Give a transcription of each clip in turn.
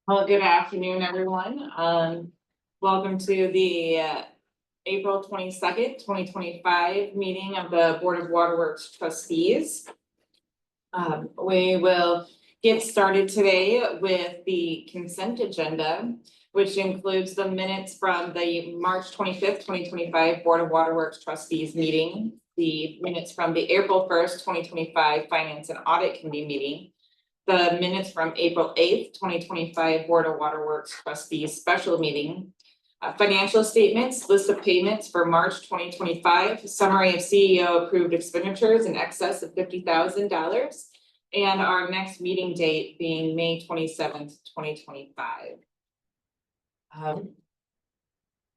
Well, good afternoon, everyone. Welcome to the April 22nd, 2025 meeting of the Board of Waterworks Trustees. We will get started today with the consent agenda, which includes the minutes from the March 25th, 2025 Board of Waterworks Trustees meeting, the minutes from the April 1st, 2025 Finance and Audit Committee meeting, the minutes from April 8th, 2025 Board of Waterworks Trustees special meeting, financial statements, list of payments for March 2025, summary of CEO approved expenditures in excess of $50,000, and our next meeting date being May 27th, 2025.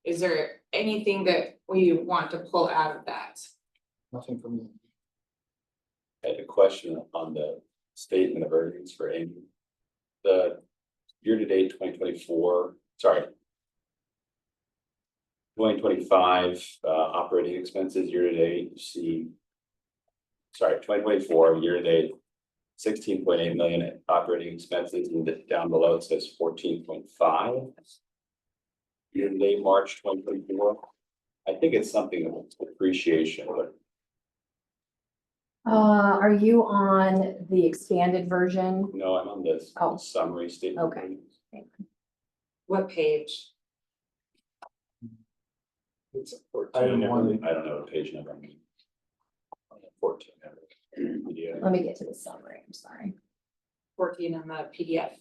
Is there anything that we want to pull out of that? Nothing from me. I had a question on the statement of earnings for Amy. The year-to-date 2025 operating expenses year-to-date, you see, 2024 year-to-date, 16.8 million in operating expenses, and down below it says 14.5. Year-to-date March 2024. I think it's something with depreciation, but Are you on the expanded version? no, I'm on this Oh. summary statement. Okay. What page? It's a 14. Item one. I don't know what page number I'm in. 14. Yeah. Let me get to the summary, I'm sorry. 14 on the PDF.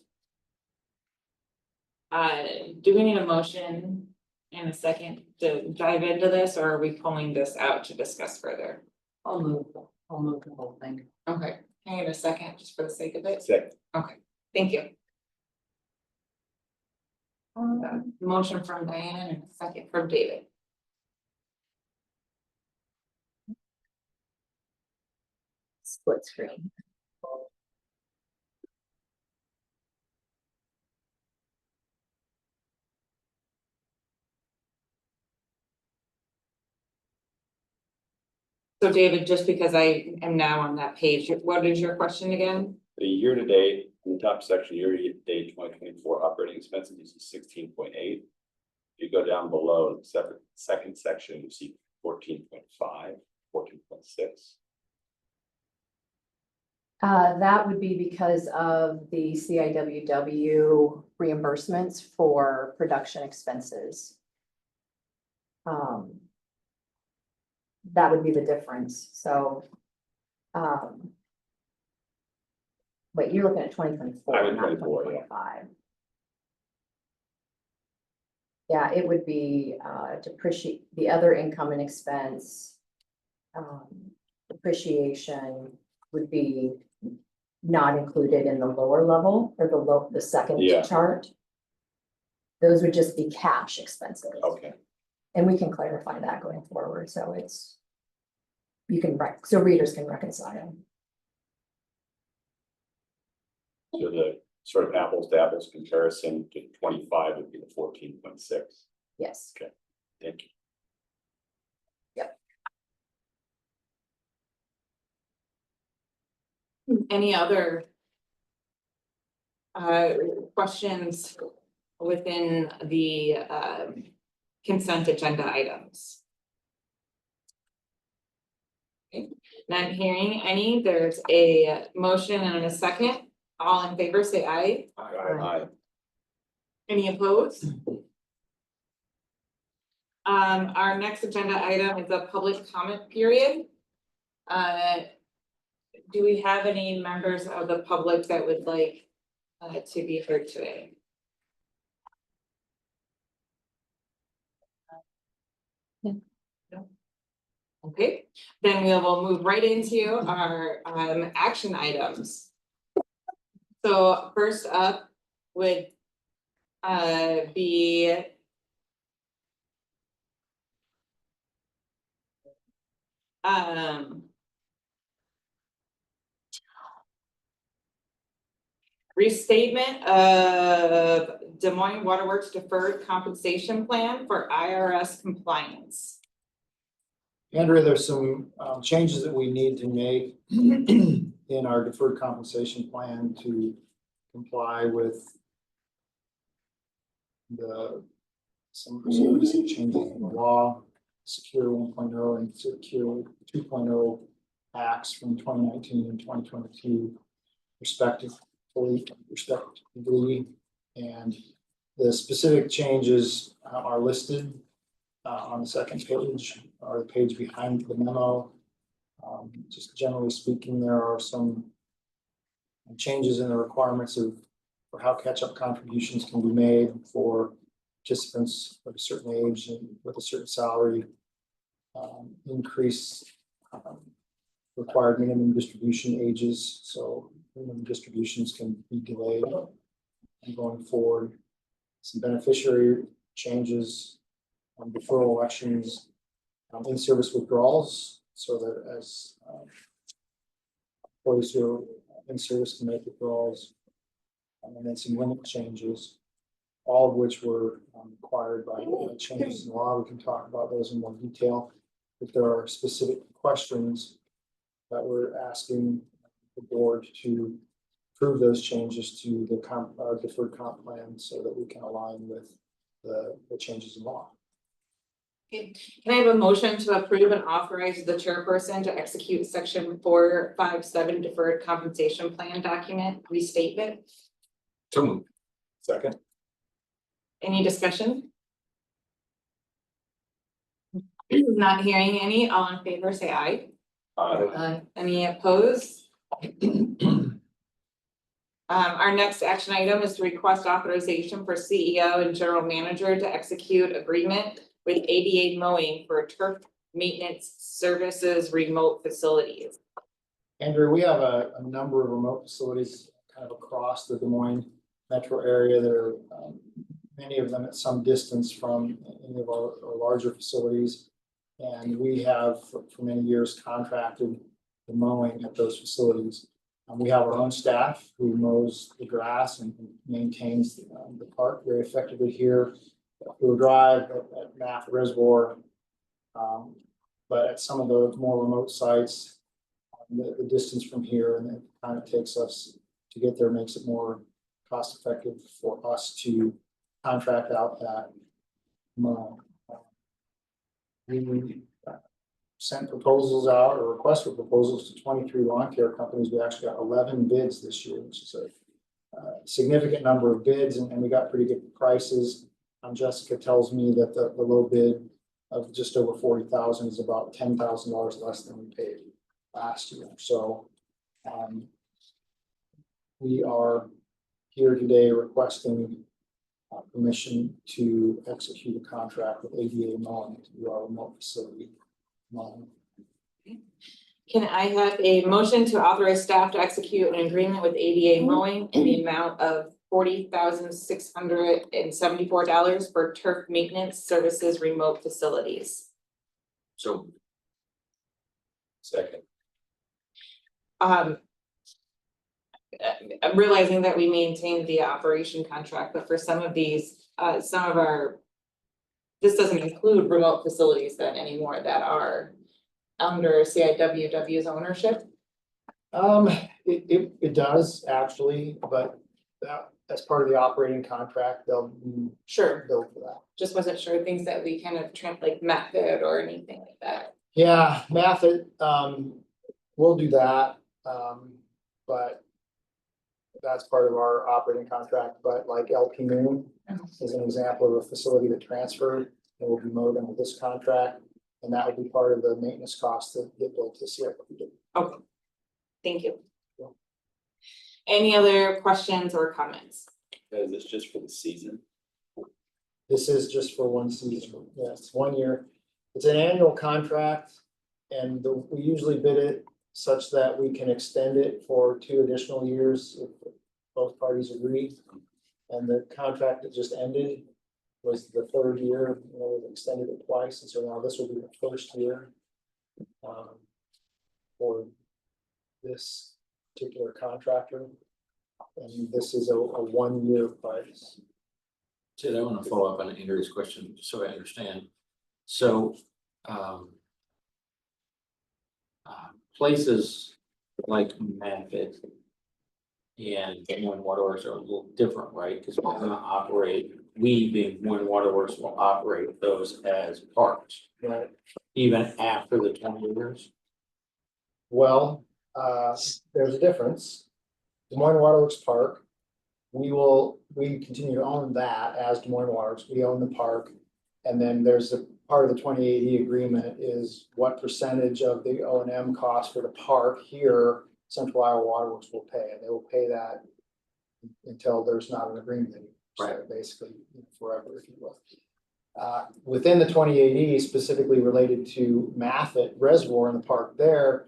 Do we need a motion in a second to dive into this, or are we pulling this out to discuss further? I'll move the whole thing. Okay, can I get a second just for the sake of it? Second. Okay, thank you. Motion from Diane and a second from David. Split screen. So David, just because I am now on that page, what is your question again? The year-to-date, in the top section, year-to-date 2024 operating expenses, you see 16.8. You go down below the second section, you see 14.5, 14.6. That would be because of the CIWW reimbursements for production expenses. That would be the difference, so. Wait, you're looking at 2024, I'm in not 24, yeah. 2025. Yeah, it would be depreciate the other income and expense. Depreciation would be not included in the lower level or the second Yeah. chart. Those would just be cash expenses. Okay. And we can clarify that going forward, so it's. You can so readers can reconcile. So the sort of apples to apples comparison to 25 would be the 14.6. Yes. Okay, thank you. Any other questions within the consent agenda items? Okay, not hearing any. There's a motion and a second. All in favor, say aye. Aye. Any opposed? Our next agenda item is a public comment period. Do we have any members of the public that would like to be heard today? No. Okay, then we will move right into our action items. So first up would be restatement of Des Moines Waterworks Deferred Compensation Plan for IRS compliance. Andrea, there's some changes that we need to make in our deferred compensation plan to comply with some recent changes in the law, Secure 1.0 and Secure 2.0 acts from 2019 and 2022 respectively, and the specific changes are listed on the second page, or the page behind the memo. Just generally speaking, there are some changes in the requirements for how catch-up contributions can be made for participants of a certain age and with a certain salary. Increase required minimum distribution ages, so minimum distributions can be delayed going forward. Some beneficiary changes, deferral elections, in-service withdrawals, so that as employees who are in service can make withdrawals, and then some limit changes, all of which were required by changes in law. We can talk about those in more detail. If there are specific questions that we're asking the board to approve those changes to the deferred comp plan so that we can align with the changes in law. Okay. Can I have a motion to approve and authorize the chairperson to execute section 457 deferred compensation plan document restatement? So moved. Second. Any discussion? Not hearing any, all in favor, say aye. Aye. Any opposed? Our next action item is to request authorization for CEO and general manager to execute agreement with ADA Mowing for turf maintenance services remote facilities. Andrew, we have a number of remote facilities kind of across the Des Moines metro area. There are many of them at some distance from any of our larger facilities. And we have for many years contracted the mowing at those facilities. We have our own staff who mows the grass and maintains the park very effectively here. We'll drive at Math Reservoir, but at some of the more remote sites, the distance from here and it kind of takes us to get there makes it more cost effective for us to contract out that mow. We sent proposals out or requests for proposals to 23 lawn care companies. We actually got 11 bids this year, which is a significant number of bids, and we got pretty good prices. Jessica tells me that the low bid of just over 40,000 is about $10,000 less than we paid last year. So we are here today requesting permission to execute a contract with ADA Mowing to do our remote facility mowing. Can I have a motion to authorize staff to execute an agreement with ADA Mowing in the amount of $40,674 for turf maintenance services remote facilities? So. Second. I'm realizing that we maintain the operation contract, but for some of these, this doesn't include remote facilities then anymore that are under CIWW's ownership. It does actually, but as part of the operating contract, they'll Sure, bill for that. just wasn't sure things that we kind of like method or anything like that. Yeah, method, we'll do that, but that's part of our operating contract, but like LP Moon is an example of a facility that transferred and will be mowed under this contract. And that would be part of the maintenance costs that get billed to CIW. Okay, thank you. Any other questions or comments? Is this just for the season? This is just for one season. Yes, 1 year. It's an annual contract and we usually bid it such that we can extend it for 2 additional years if both parties agree. And the contract that just ended was the 3rd year. We've extended it twice, and so now this will be the 1st year for this particular contractor. And this is a 1-year price. Ted, I want to follow up on Andrew's question, just so I understand. So, places like Maffitt and Des Moines Waterworks are a little different, right? Because we're going to operate we, being Moines Waterworks, will operate those as parks, Right. even after the 20 years? Well, there's a difference. Des Moines Waterworks Park, we continue to own that as Des Moines Waterworks, we own the park. And then there's a part of the 2080 agreement is what percentage of the O and M cost for the park here, Central Iowa Waterworks will pay, and they will pay that until there's not an agreement anymore. So basically, forever, if you will. Within the 2080, specifically related to Maffett Reservoir in the park there,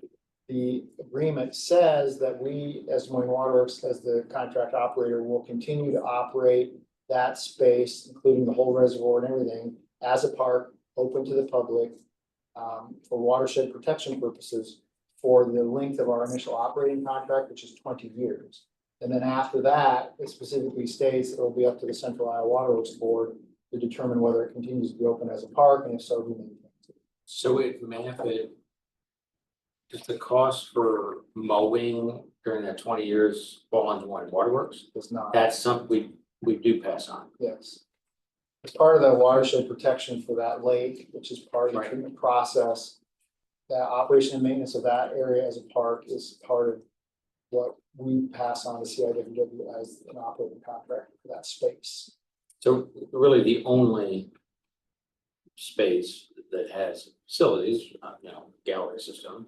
the agreement says that we, as Des Moines Waterworks, as the contract operator, will continue to operate that space, including the whole reservoir and everything, as a park, open to the public, for watershed protection purposes for the length of our initial operating contract, which is 20 years. And then after that, it specifically states it will be up to the Central Iowa Waterworks Board to determine whether it continues to be open as a park, and if so, who maintains it. So it Maffett, does the cost for mowing during that 20 years fall on Des Moines Waterworks? Does not. That's something we do pass on. Yes. As part of the watershed protection for that lake, which is part of the Right. treatment process, the operation and maintenance of that area as a park is part of what we pass on to CIWW as an operating contract for that space. So really the only space that has facilities, gallery system,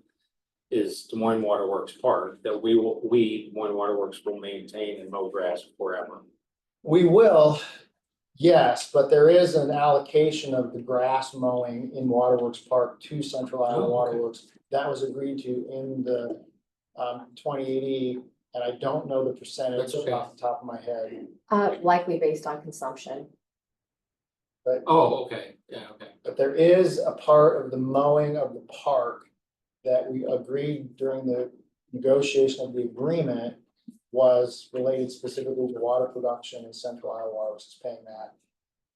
is Des Moines Waterworks Park that we, Des Moines Waterworks will maintain and mow grass forever. We will, yes, but there is an allocation of the grass mowing in Waterworks Park to Central Iowa Oh, okay. Waterworks. That was agreed to in the 2080, and I don't know the percentage That's okay. off the top of my head. Likely based on consumption. Oh, okay, yeah, okay. But there is a part of the mowing of the park that we agreed during the negotiation of the agreement was related specifically to water production, and Central Iowa Waterworks is paying that.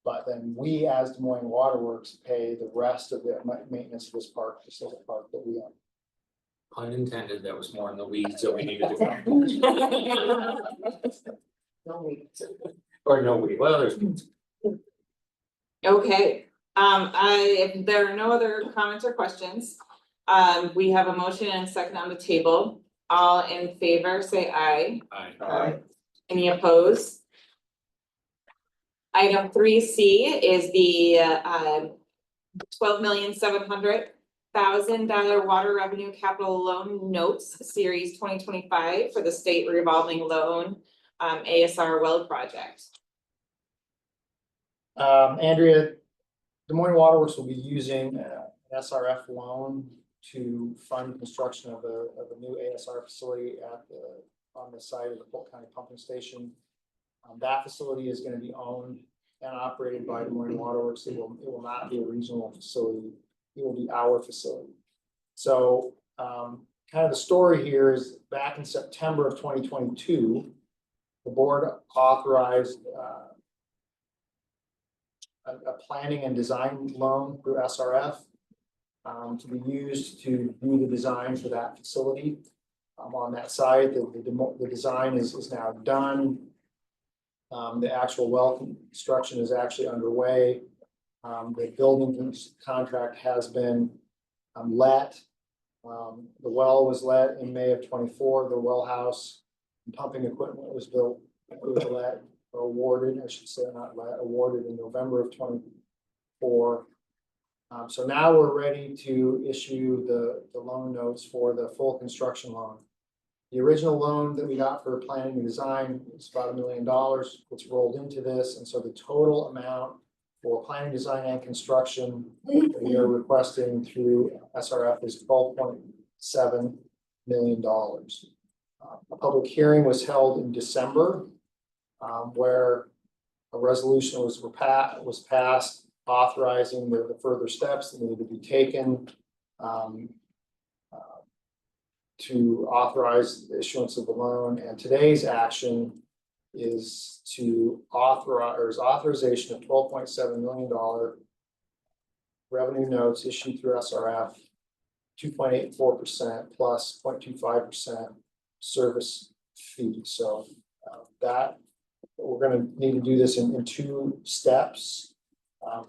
But then we, as Des Moines Waterworks, pay the rest of the maintenance of this park, just as a park that we own. Unintended, that was more in the weeds that we needed to. No weeds. Or no weed, well, there's. Okay, if there are no other comments or questions, we have a motion and a second on the table. All in favor, say aye. Aye. Any opposed? Item 3C is the $12,700,000 water revenue capital loan notes series 2025 for the state revolving loan ASR well project. Andrea, Des Moines Waterworks will be using an SRF loan to fund construction of a new ASR facility on the site of the Polk County Pumping Station. That facility is going to be owned and operated by Des Moines Waterworks. It will not be a regional facility. It will be our facility. So kind of the story here is back in September of 2022, the board authorized a planning and design loan through SRF to be used to do the design for that facility. On that site, the design is now done. The actual well construction is actually underway. The building contract has been let. The well was let in May of 24. The well house and pumping equipment was built. It was let, awarded, I should say, not let, awarded in November of 24. So now we're ready to issue the loan notes for the full construction loan. The original loan that we got for planning and design is about $1 million. It's rolled into this, and so the total amount for planning, design, and construction that we are requesting through SRF is $12.7 million. A public hearing was held in December, where a resolution was passed authorizing the further steps that needed to be taken to authorize the issuance of the loan. And today's action is to authorization of $12.7 million revenue notes issued through SRF, 2.84% plus 0.25% service fee. So that we're gonna need to do this in two steps.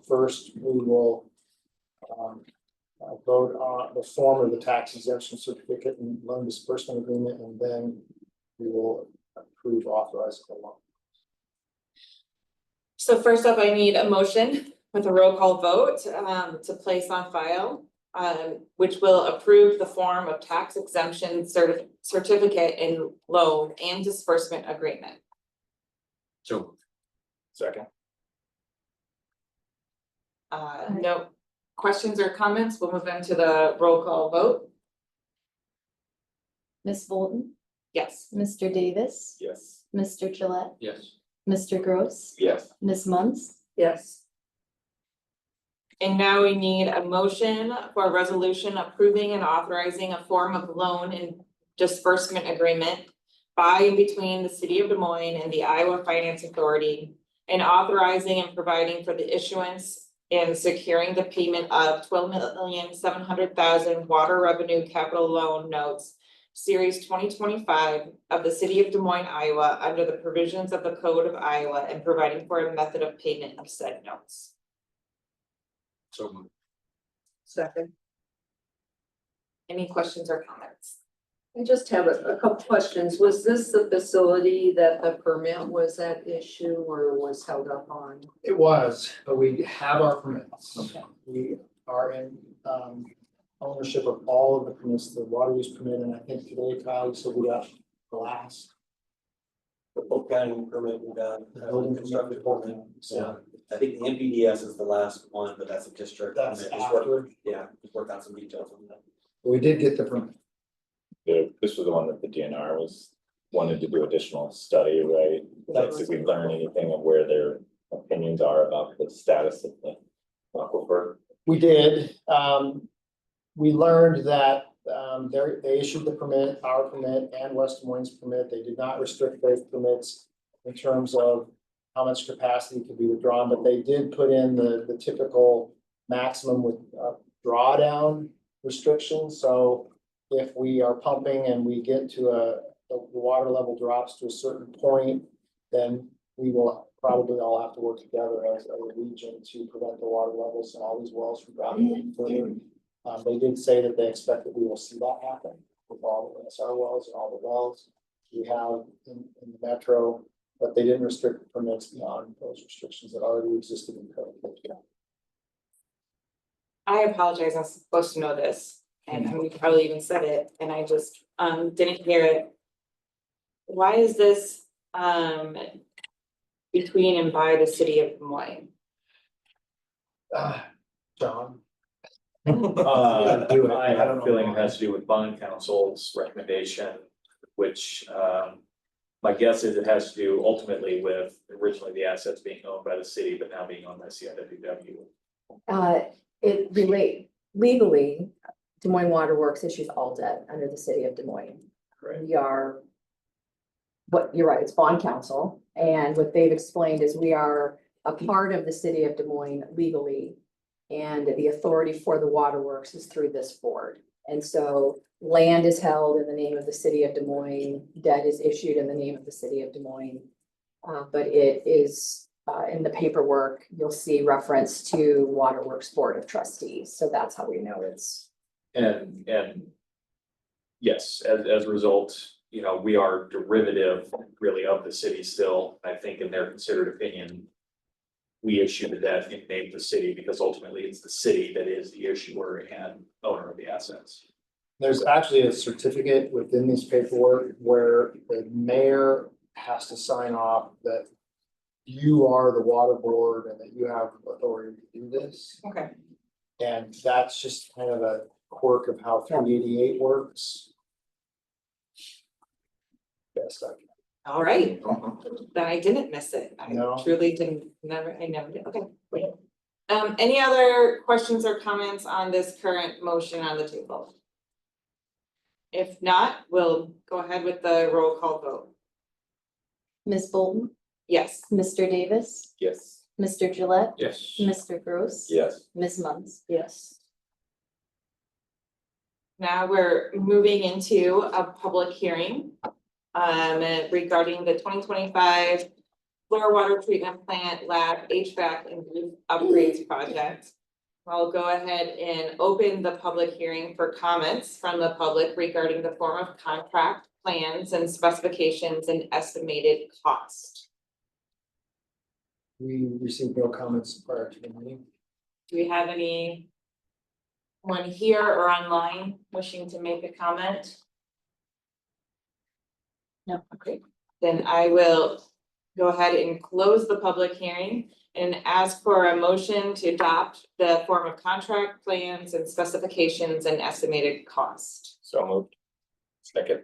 First, we will vote on the form of the tax exemption certificate and loan disbursement agreement, and then we will approve authorizing the loan. So first up, I need a motion with a roll call vote to place on file. Which will approve the form of tax exemption certificate and loan and disbursement agreement. So Second. No questions or comments, we'll move into the roll call vote. Ms. Bolton, Yes. Mr. Davis, Yes. Mr. Gillette, yes. Mr. Gross, Yes. Ms. Munns, Yes. And now we need a motion for a resolution approving and authorizing a form of loan and disbursement agreement by and between the city of Des Moines and the Iowa Finance Authority, and authorizing and providing for the issuance and securing the payment of 12,700,000 water revenue capital loan notes, series 2025 of the city of Des Moines, Iowa, under the provisions of the Code of Iowa, and providing for a method of payment of said notes. So moved. Second. Any questions or comments? I just have a couple questions. Was this the facility that the permit was at issue or was held up on? It was, but we have our permits. Okay. We are in ownership of all of the permits, the water use permit, and I think today, Kyle, you said we got the last. The Polk County permit we got. The building construction permit. permit. So Yeah, I think the MPDS is the last one, but that's a district. that's permit. Just work- after, Yeah, just work out some details on that. we did get the permit. This was the one that the DNR wanted to do additional study, right? Did we learn anything of where their opinions are about the status of the aquifer? We did, we learned that, they issued the permit, our permit and West Des Moines permit. They did not restrict those permits in terms of how much capacity could be withdrawn, but they did put in the typical maximum with drawdown restrictions. So if we are pumping and we get to the water level drops to a certain point, then we will probably all have to work together as a region to prevent the water levels in all these wells from dropping any further. They did say that they expect that we will see that happen with all the SR wells and all the wells we have in the metro, but they didn't restrict the permits beyond those restrictions that already existed in code. I apologize, I was supposed to know this, and we probably even said it, and I just didn't hear it. Why is this between and by the city of Des Moines? John? I Do it. I have don't a know feeling why. it has to do with bond council's recommendation, which, my guess is it has to do ultimately with originally the assets being owned by the city, but now being owned by CIWW. Legally, Des Moines Water Works issues all debt under the city of Des Moines. Correct. We are. You're right, it's bond council, and what they've explained is we are a part of the city of Des Moines legally. And the authority for the waterworks is through this board. And so land is held in the name of the city of Des Moines, debt is issued in the name of the city of Des Moines. But it is, in the paperwork, you'll see reference to Waterworks Board of Trustees. So that's how we know it's. And yes, as a result, you know, we are derivative really of the city still. I think in their considered opinion, we issue the debt in name of the city because ultimately it's the city that is the issuer and owner of the assets. There's actually a certificate within this paperwork where the mayor has to sign off that you are the water board and that you have authority to do this. Okay. And that's just kind of a quirk of how 388 works. Best I can. All right, then I didn't miss it. I No. truly didn't, I never did, okay. Any other questions or comments on this current motion on the table? If not, we'll go ahead with the roll call vote. Ms. Bolton, Yes. Mr. Davis, Yes. Mr. Gillette, Yes. Mr. Gross. Yes. Ms. Munns. Yes. Now we're moving into a public hearing regarding the 2025 floor water treatment plant, lab, HVAC, and roof upgrades project. I'll go ahead and open the public hearing for comments from the public regarding the form of contract, plans, and specifications and estimated cost. We received no comments prior to the meeting. Do we have anyone here or online wishing to make a comment? No. Okay, then I will go ahead and close the public hearing and ask for a motion to adopt the form of contract, plans, and specifications and estimated cost. So moved. Second.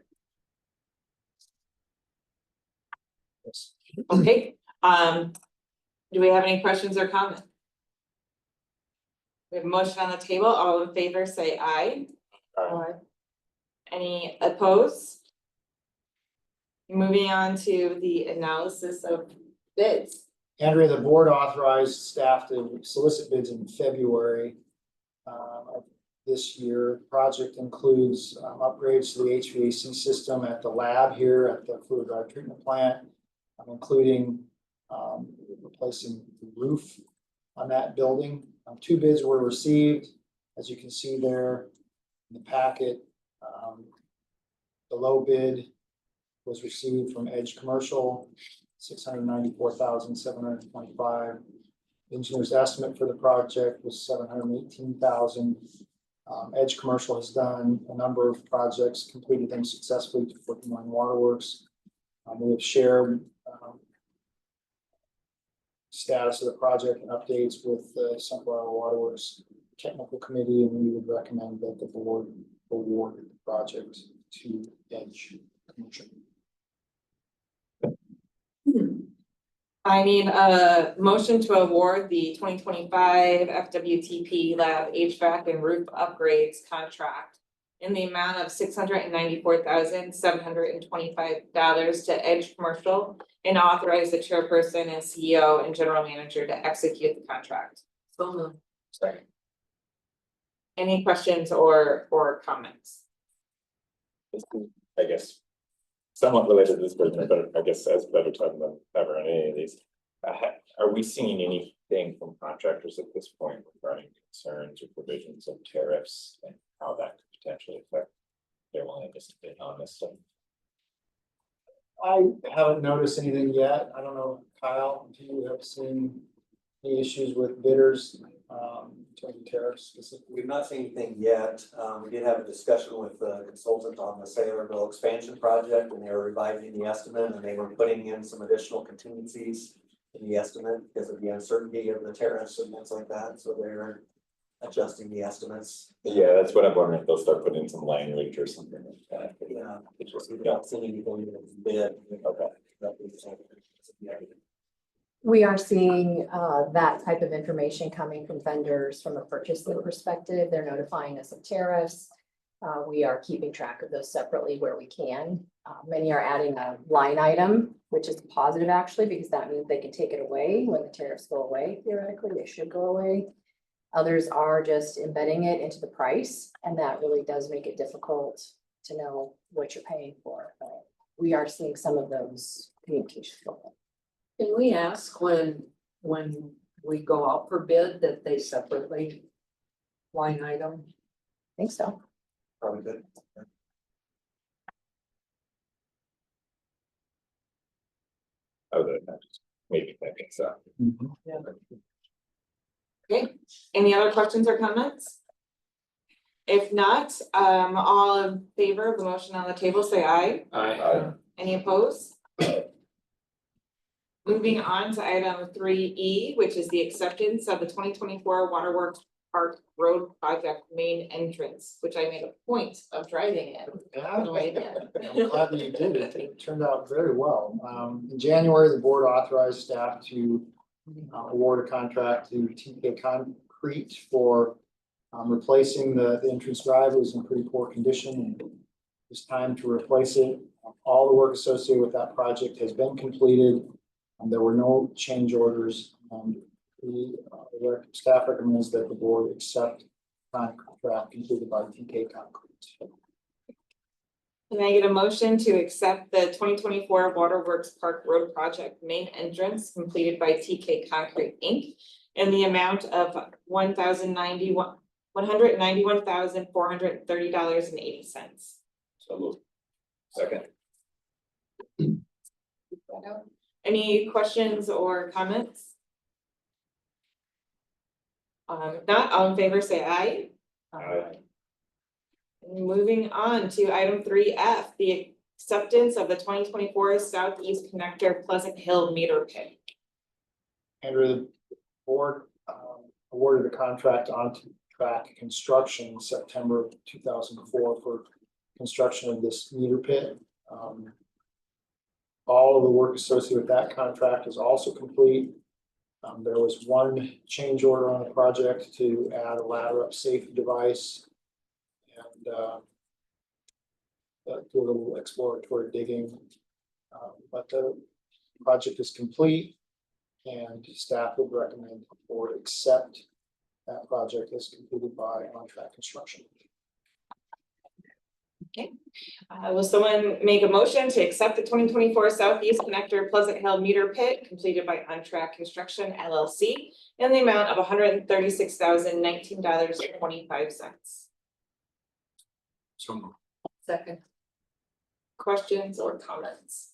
Yes. Okay, do we have any questions or comments? We have a motion on the table. All in favor, say aye. Aye. Any opposed? Moving on to the analysis of bids. Andrea, the board authorized staff to solicit bids in February of this year. The project includes upgrades to the HVAC system at the lab here at the fluid drive treatment plant, including replacing the roof on that building. 2 bids were received, as you can see there in the packet. The low bid was received from Edge Commercial, $694,725. The engineer's estimate for the project was $718,000. Edge Commercial has done a number of projects, completed them successfully for Des Moines Waterworks. We have shared status of the project and updates with the Central Iowa Waterworks Technical Committee, and we would recommend that the board award the project to Edge Commercial. I need a motion to award the 2025 FWTP Lab HVAC and roof upgrades contract in the amount of $694,725 to Edge Commercial and authorize the chairperson and CEO and general manager to execute the contract. So moved. Second. Any questions or comments? This is, I guess, somewhat related to this, but I guess as better time than ever in any of these. Are we seeing anything from contractors at this point regarding concerns or provisions of tariffs and how that could potentially affect their willingness to bid on this stuff? I haven't noticed anything yet. I don't know, Kyle, if you have seen any issues with bidders in terms of tariffs specifically. We've not seen anything yet. We did have a discussion with the consultant on the Saylorville expansion project, and they were revising the estimate, and they were putting in some additional contingencies in the estimate because of the uncertainty of the tariffs and things like that. So they're adjusting the estimates. Yeah, that's what I'm wondering, if they'll start putting in some language or something like that. Yeah, we don't see anything in the bid. Okay. We are seeing that type of information coming from vendors from a purchasing perspective. They're notifying us of tariffs. We are keeping track of those separately where we can. Many are adding a line item, which is positive actually, because that means they can take it away when the tariffs go away. Theoretically, they should go away. Others are just embedding it into the price, and that really does make it difficult to know what you're paying for. But we are seeing some of those communications go on. Can we ask when we go out for bid that they separately line item? I think so. Probably good. Other than that, just maybe thinking so. Okay, any other questions or comments? If not, all in favor of the motion on the table, say aye. Any opposed? Moving on to item 3E, which is the acceptance of the 2024 Waterworks Park Road Project main entrance, which I made a point of driving in on the way in. I'm glad that you did it. It turned out very well. In January, the board authorized staff to award a contract to TK Concrete for replacing the entrance drive. It was in pretty poor condition, and it's time to replace it. All the work associated with that project has been completed. There were no change orders. The staff recommends that the board accept contract completed by TK Concrete. Can I get a motion to accept the 2024 Waterworks Park Road Project main entrance completed by TK Concrete Inc. in the amount of $191,430.80. So moved. Second. Any questions or comments? If not, all in favor, say aye. Moving on to item 3F, the acceptance of the 2024 Southeast Connector Pleasant Hill meter pit. Andrew, the board awarded a contract onto track construction in September of 2004 for construction of this meter pit. All of the work associated with that contract is also complete. There was one change order on the project to add a ladder up safety device and do a little exploratory digging. But the project is complete and staff would recommend the board accept that project as completed by on-track construction. Will someone make a motion to accept the 2024 Southeast Connector Pleasant Hill meter pit completed by On Track Construction LLC in the amount of $136,019.25? So moved. Second. Questions or comments?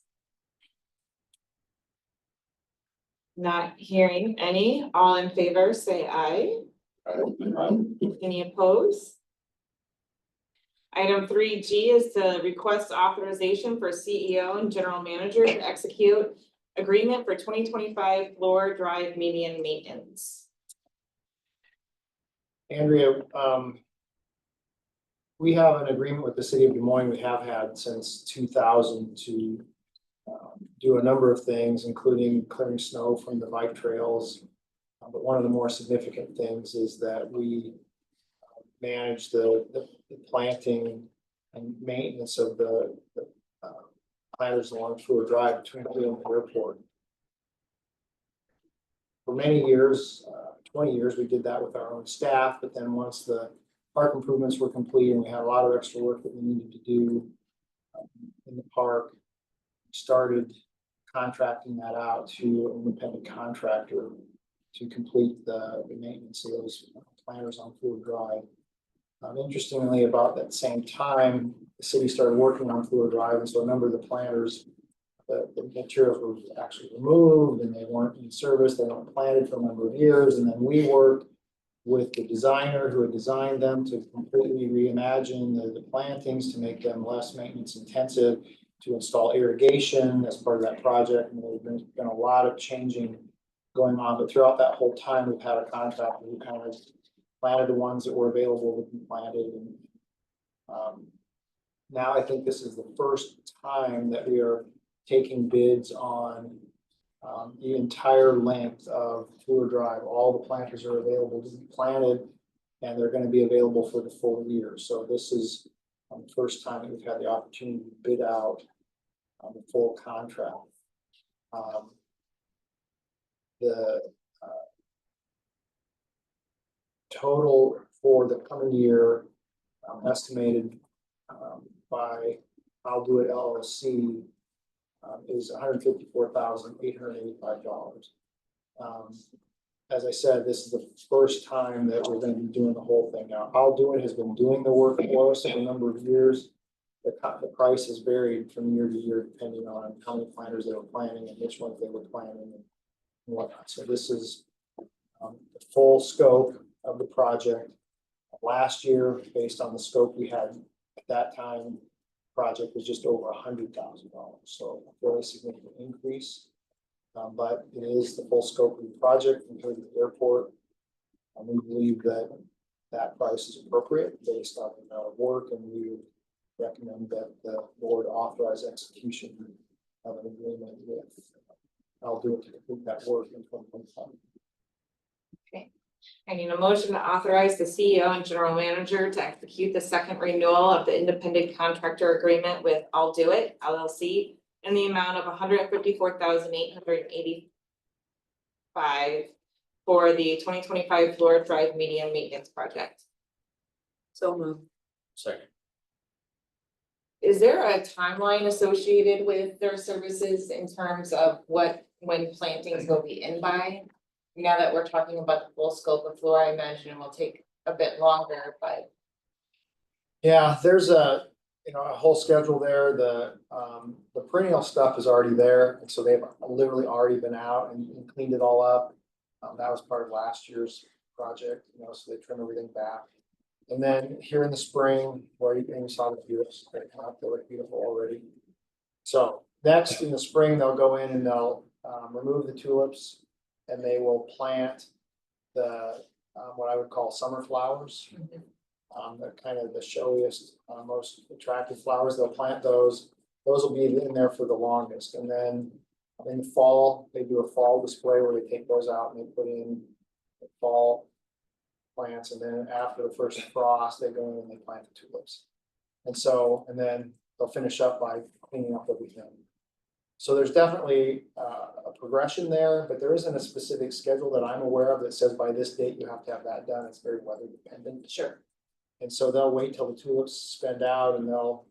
Not hearing any. All in favor, say aye. Any opposed? Item 3G is to request authorization for CEO and general manager to execute agreement for 2025 floor drive median maintenance. Andrea, we have an agreement with the city of Des Moines we have had since 2000 to do a number of things, including clearing snow from the bike trails. But one of the more significant things is that we manage the planting and maintenance of the planters along Fluor Drive between Cleveland and the airport. For many years, 20 years, we did that with our own staff, but then once the park improvements were complete and we had a lot of extra work that we needed to do in the park, we started contracting that out to an independent contractor to complete the maintenance of those planters on Fluor Drive. Interestingly, about that same time, the city started working on Fluor Drive, and so a number of the planters, the materials were actually removed and they weren't in service. They weren't planted for a number of years, and then we worked with the designer who had designed them to completely reimagine the plantings to make them less maintenance intensive, to install irrigation as part of that project. And there's been a lot of changing going on, but throughout that whole time, we've had a contractor who kind of planted the ones that were available to be planted. And now I think this is the first time that we are taking bids on the entire length of Fluor Drive. All the planters are available to be planted, and they're going to be available for the full year. So this is the first time that we've had the opportunity to bid out the full contract. The total for the coming year estimated by I'll Do It LLC is $154,885. As I said, this is the first time that we're going to be doing the whole thing. Now, I'll Do It has been doing the work for us for a number of years. The price has varied from year to year depending on how many planters they were planting and which ones they were planting and whatnot. So this is the full scope of the project. Last year, based on the scope we had at that time, the project was just over $100,000. So a very significant increase. But it is the full scope of the project compared to the airport. And we believe that that price is appropriate based on the amount of work, and we would recommend that the board authorize execution of an agreement with I'll Do It to complete that work in 2025. Okay. I need a motion to authorize the CEO and general manager to execute the second renewal of the independent contractor agreement with I'll Do It LLC in the amount of $154,885 for the 2025 Fluor Drive median maintenance project. So moved. Second. is there a timeline associated with their services in terms of when plantings will be in by? Now that we're talking about the full scope of floor, I imagine it will take a bit longer, but. Yeah, there's a whole schedule there. The perennial stuff is already there. And so they've literally already been out and cleaned it all up. That was part of last year's project, so they trim everything back. And then here in the spring, where you saw the tulips, they look beautiful already. So next in the spring, they'll go in and they'll remove the tulips and they will plant the what I would call summer flowers. They're kind of the showiest, most attractive flowers. They'll plant those. Those will be in there for the longest. And then in the fall, they do a fall display where they take those out and they put in the fall plants. And then after the first frost, they go in and they plant the tulips. And then they'll finish up by cleaning up everything. So there's definitely a progression there, but there isn't a specific schedule that I'm aware of that says by this date you have to have that done. It's very weather dependent. Sure. And so they'll wait till the tulips spend out and they'll,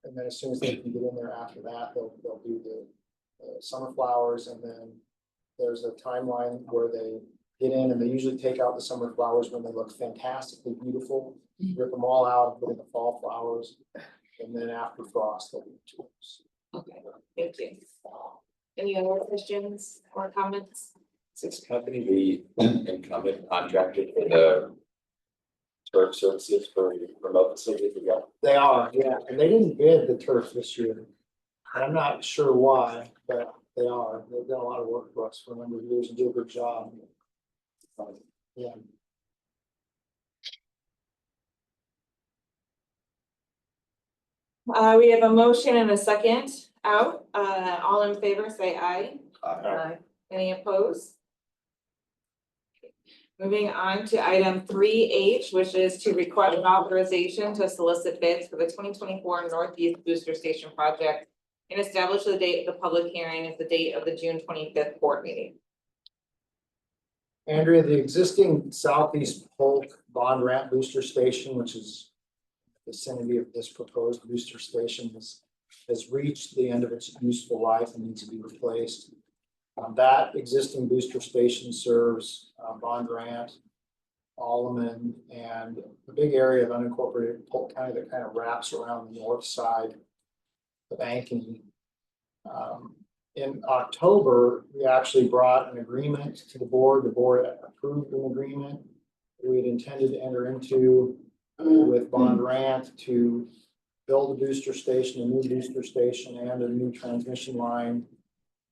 and then as soon as they can get in there after that, they'll do the summer flowers. And then there's a timeline where they get in and they usually take out the summer flowers when they look fantastically beautiful, rip them all out and put in the fall flowers. And then after frost, they'll do tulips. Okay, thank you. Any other questions or comments? Is this company the incumbent contractor for the turf services for remote facilities again? They are, yeah, and they didn't bid the turf this year. And I'm not sure why, but they are. They've done a lot of work for us for a number of years and do a good job. Yeah. We have a motion and a second out. All in favor, say aye. Any opposed? Moving on to item 3H, which is to request an authorization to solicit bids for the 2024 Northeast Booster Station project and establish the date of the public hearing as the date of the June 25th board meeting. Andrea, the existing Southeast Polk Bond Ramp Booster Station, which is the vicinity of this proposed booster station, has reached the end of its useful life and needs to be replaced. That existing booster station serves Bondurant, Alleman, and a big area of unincorporated Polk County that kind of wraps around the north side of Ankeny. In October, we actually brought an agreement to the board. The board approved an agreement we had intended to enter into with Bondurant to build a booster station, a new booster station, and a new transmission line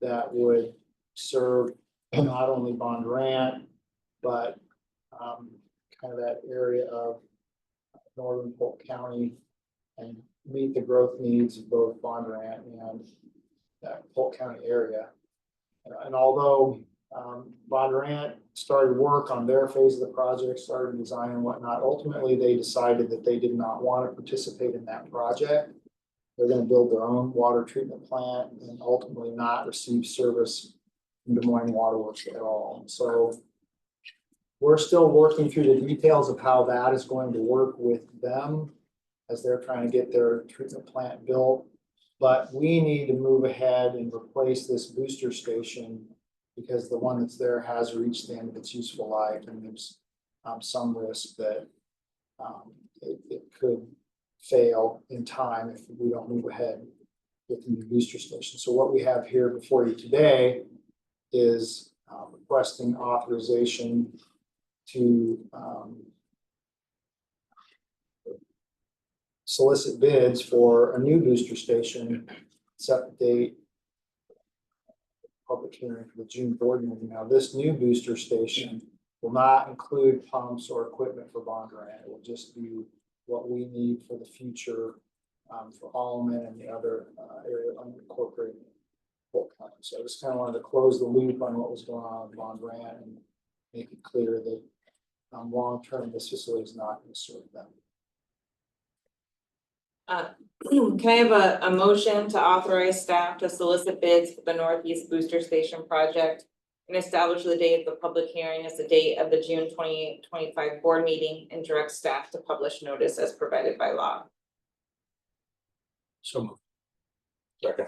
that would serve not only Bondurant, but kind of that area of northern Polk County and meet the growth needs of both Bondurant and that Polk County area. And although Bondurant started work on their phase of the project, started design and whatnot, ultimately they decided that they did not want to participate in that project. They're going to build their own water treatment plant and ultimately not receive service from Des Moines Waterworks at all. So we're still working through the details of how that is going to work with them as they're trying to get their treatment plant built. But we need to move ahead and replace this booster station because the one that's there has reached the end of its useful life, and there's some risk that it could fail in time if we don't move ahead with the new booster station. So what we have here before you today is requesting authorization to solicit bids for a new booster station, set the date, public hearing for the June board meeting. Now, this new booster station will not include pumps or equipment for Bondurant. It will just be what we need for the future for Alleman and the other area unincorporated Polk County. So I just kind of wanted to close the loop on what was going on with Bondurant and make it clear that long term this facility is not going to serve them. Can I have a motion to authorize staff to solicit bids for the Northeast Booster Station project and establish the date of the public hearing as the date of the June 2025 board meeting and direct staff to publish notice as provided by law? So moved. Second.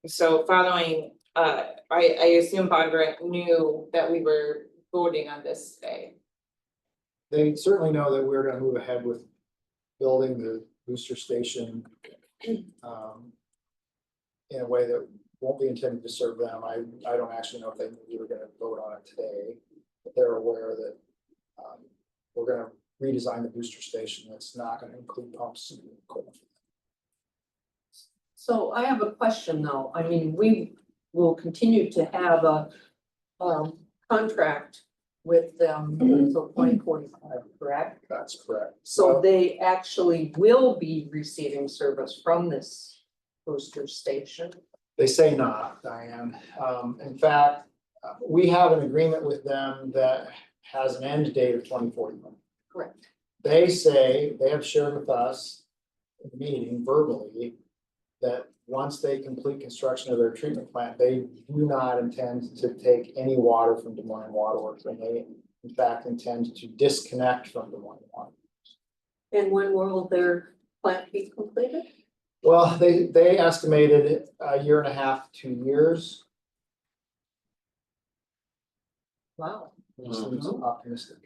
So following, I assume Bondurant knew that we were voting on this today. They certainly know that we're gonna move ahead with building the booster station. In a way that won't be intended to serve them. I don't actually know if they knew we were gonna vote on it today, but they're aware that, we're gonna redesign the booster station. That's not gonna include pumps and equipment. So I have a question though. I mean, we will continue to have a contract with them until 2045, correct? That's correct. So they actually will be receiving service from this booster station. They say not, Diane. In fact, we have an agreement with them that has an end date of 2041. Correct. They say, they have shared with us in the meeting verbally that once they complete construction of their treatment plant, they do not intend to take any water from Des Moines Waterworks. And they, in fact, intend to disconnect from Des Moines Water. And when will their plant be completed? Well, they estimated a year and a half to 2 years. Wow. Which seems optimistic.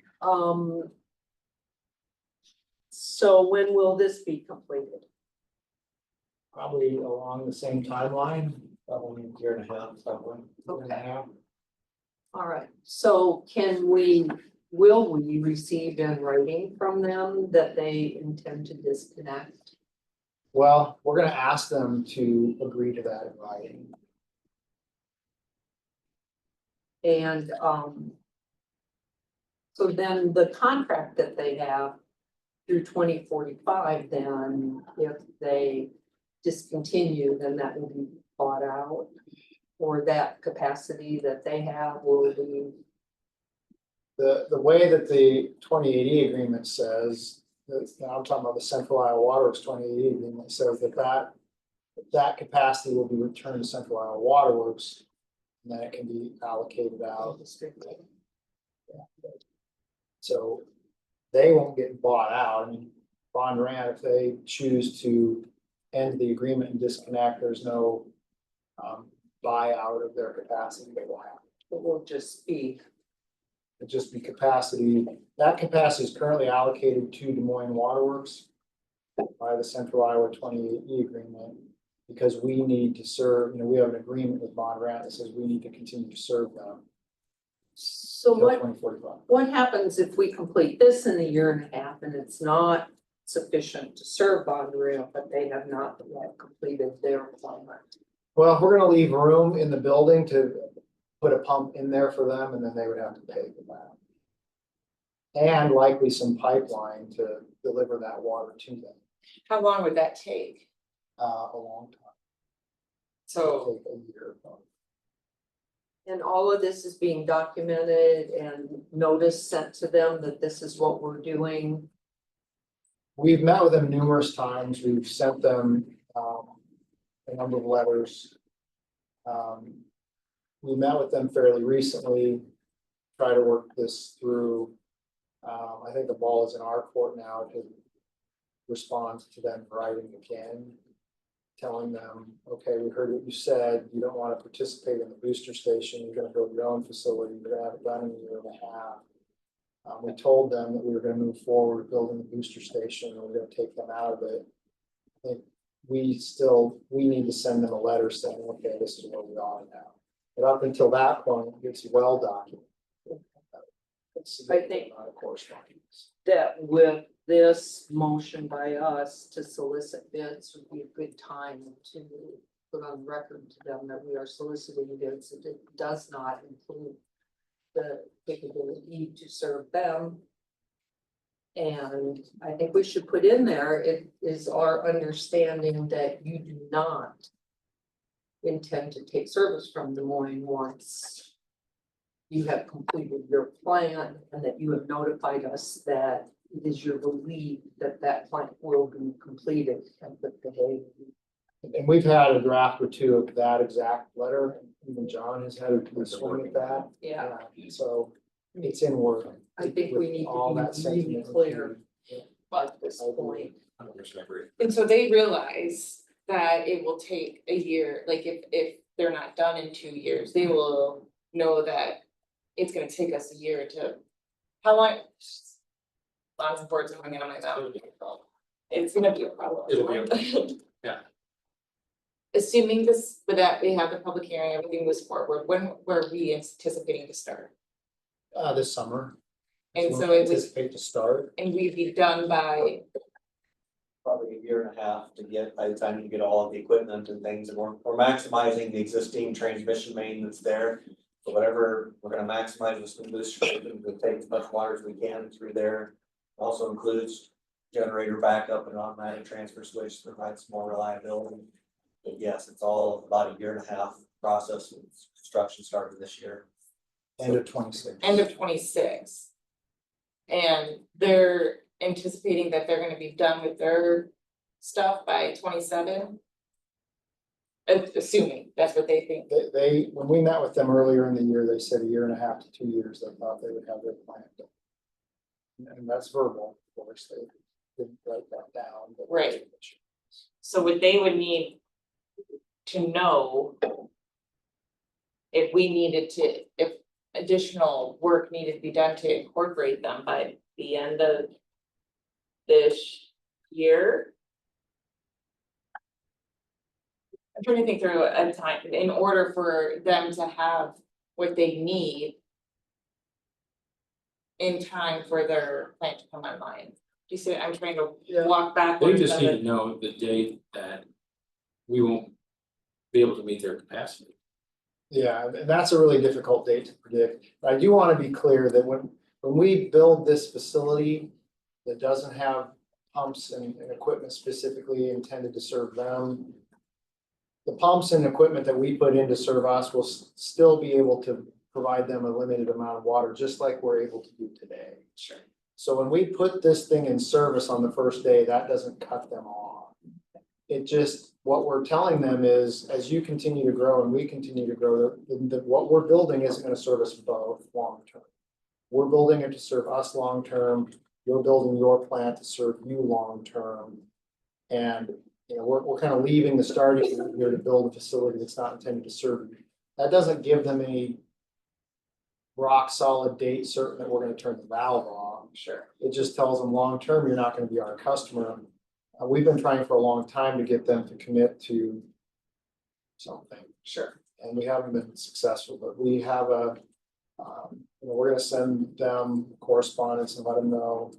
So when will this be completed? Probably along the same timeline, probably a year and a half, probably. Year and a half. All right, so will we receive in writing from them that they intend to disconnect? Well, we're gonna ask them to agree to that in writing. And, so then the contract that they have through 2045, then if they discontinue, then that will be bought out. Or that capacity that they have will be, The way that the 2080 agreement says, now I'm talking about the Central Iowa Waterworks 2080 agreement, says that capacity will be returned to Central Iowa Waterworks. And then it can be allocated out. So they won't get bought out. I mean, Bondurant, if they choose to end the agreement and disconnect, there's no buyout of their capacity they will have. it will just be, It'll just be capacity. That capacity is currently allocated to Des Moines Waterworks by the Central Iowa 28E agreement, because we need to serve, we have an agreement with Bondurant that says we need to continue to serve them so until what, 2045. what happens if we complete this in a year and a half and it's not sufficient to serve Bondurant, but they have not yet completed their plant? Well, we're gonna leave room in the building to put a pump in there for them, and then they would have to pay for that. And likely some pipeline to deliver that water to them, How long would that take? a long time. So, Take a year. And all of this is being documented and notice sent to them that this is what we're doing. We've met with them numerous times. We've sent them, a number of letters. We met with them fairly recently, try to work this through. I think the ball is in our court now to respond to them in writing again, telling them, okay, we heard what you said, you don't want to participate in the booster station, you're gonna build your own facility, you're gonna have it done in a year and a half. We told them that we were gonna move forward with building the booster station, and we're gonna take them out of it. I think we need to send them a letter saying, okay, this is where we are now. But up until that point, it's well documented. I think- Not a correspondence. That with this motion by us to solicit bids would be a good time to put on record to them that we are soliciting bids. It does not include the capability to serve them. And I think we should put in there, it is our understanding that you do not intend to take service from Des Moines once you have completed your plan, and that you have notified us that it is your belief that that plant will be completed and put the day. And we've had a draft or two of that exact letter, even John has had a swing at that. Yeah, So it's in work. I think we need All to that be really sentiment clear included. at this point. 100% agree. And so they realize that it will take a year, like if they're not done in 2 years, they will know that it's gonna take us a year to, how long? Lots of words coming out of my mouth. It's gonna be a problem. It'll be a yeah. Assuming this, with that, we have the public hearing, everything moves forward, when were we anticipating to start? This summer. And That's so when we it was, anticipate to start. and we'd be done by, Probably a year and a half to get, by the time you get all of the equipment and things, and we're maximizing the existing transmission main that's there. So whatever, we're gonna maximize this new booster system to take as much water as we can through there. Also includes generator backup and automatic transfer switch to provide some more reliability. But yes, it's all about a year and a half process, with construction starting this year. End of 26. end of 26. And they're anticipating that they're gonna be done with their stuff by 27. Assuming, that's what they think. They, when we met with them earlier in the year, they said a year and a half to 2 years, they thought they would have their plan done. And that's verbal, of course, they didn't write that down, but. Right. So what they would need to know if we needed to, if additional work needed to be done to incorporate them by the end of this year. I'm trying to think through a time, in order for them to have what they need in time for their plant to come online. Do you see, I'm trying to walk They backwards. just of need it. to know the date that we won't be able to meet their capacity. Yeah, and that's a really difficult date to predict. But I do want to be clear that when we build this facility that doesn't have pumps and equipment specifically intended to serve them, the pumps and equipment that we put in to serve us will still be able to provide them a limited amount of water, just like we're able to do today. Sure. So when we put this thing in service on the first day, that doesn't cut them off. It just, what we're telling them is, as you continue to grow and we continue to grow, what we're building isn't gonna serve us both long term. We're building it to serve us long term, you're building your plant to serve you long term. And, you know, we're kind of leaving the starting point here to build a facility that's not intended to serve you. That doesn't give them any rock solid date certain that we're gonna turn the valve off. Sure. It just tells them long term, you're not gonna be our customer. We've been trying for a long time to get them to commit to something, Sure. and we haven't been successful, but we have a, you know, we're gonna send them correspondence and let them know,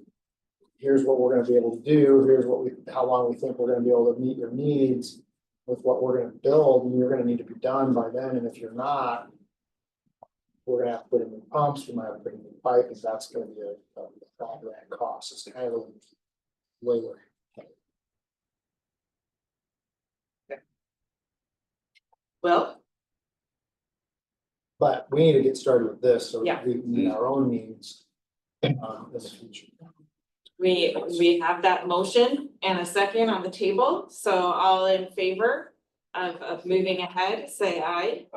here's what we're gonna be able to do, here's what we, how long we think we're gonna be able to meet your needs with what we're gonna build, and you're gonna need to be done by then, and if you're not, we're gonna have to put in new pumps, we might have to put in new pipe, because that's gonna be a grand cost. It's kind of a way we're. Well, But we need to get started with this, so Yeah. we meet our own needs. In the future. we have that motion and a second on the table, so all in favor of moving ahead, say aye.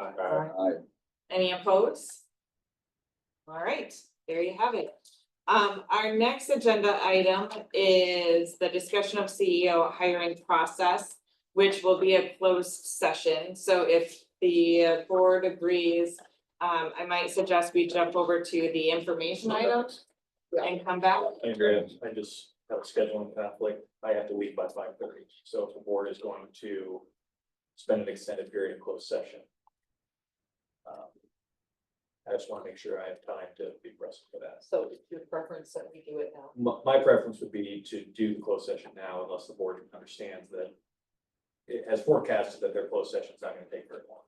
Any opposed? All right, there you have it. Our next agenda item is the discussion of CEO hiring process, which will be a closed session. So if the board agrees, I might suggest we jump over to the information item and come back. Andrea, I just have a scheduling conflict. I have to leave by 5:30. So if the board is going to spend an extended period in closed session. I just want to make sure I have time to be present for that. So it's your preference that we do it now? My preference would be to do the closed session now unless the board understands that it has forecasted that their closed session is not going to take very long.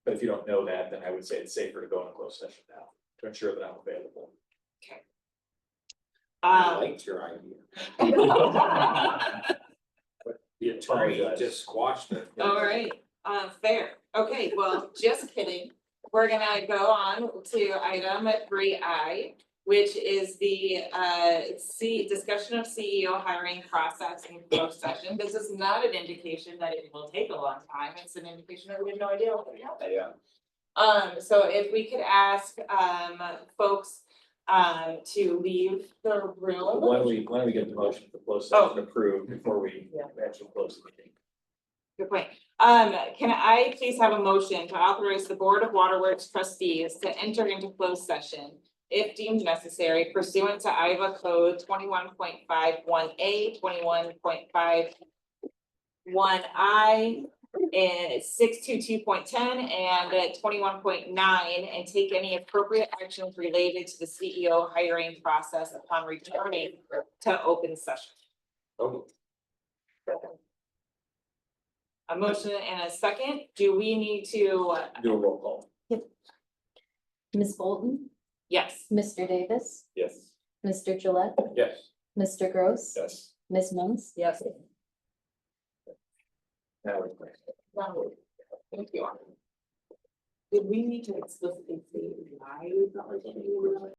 But if you don't know that, then I would say it's safer to go in a closed session now to ensure that I'm available. I liked your idea. The attorney just squashed it. All right, fair. Okay, well, just kidding. We're gonna go on to item 3I, which is the discussion of CEO hiring process in closed session. This is not an indication that it will take a long time. It's an indication that we have no idea what will happen. Yeah. So if we could ask folks to leave the room. Why don't we get the motion for closed session approved before we actually close the meeting? Good point. Can I please have a motion to authorize the Board of Waterworks Trustees to enter into closed session if deemed necessary pursuant to Iowa Code 21.51A, 21.51I, and 622.10 and 21.9, and take any appropriate actions related to the CEO hiring process upon returning to open session. Oh, A motion and a second. Do we need to? do a roll call. Ms. Bolton, Yes. Mr. Davis, Yes. Mr. Gillette, Yes. Mr. Gross. Yes. Ms. Moines. Yes. Now we're. Thank you. Did we need to explicitly say why we felt like it?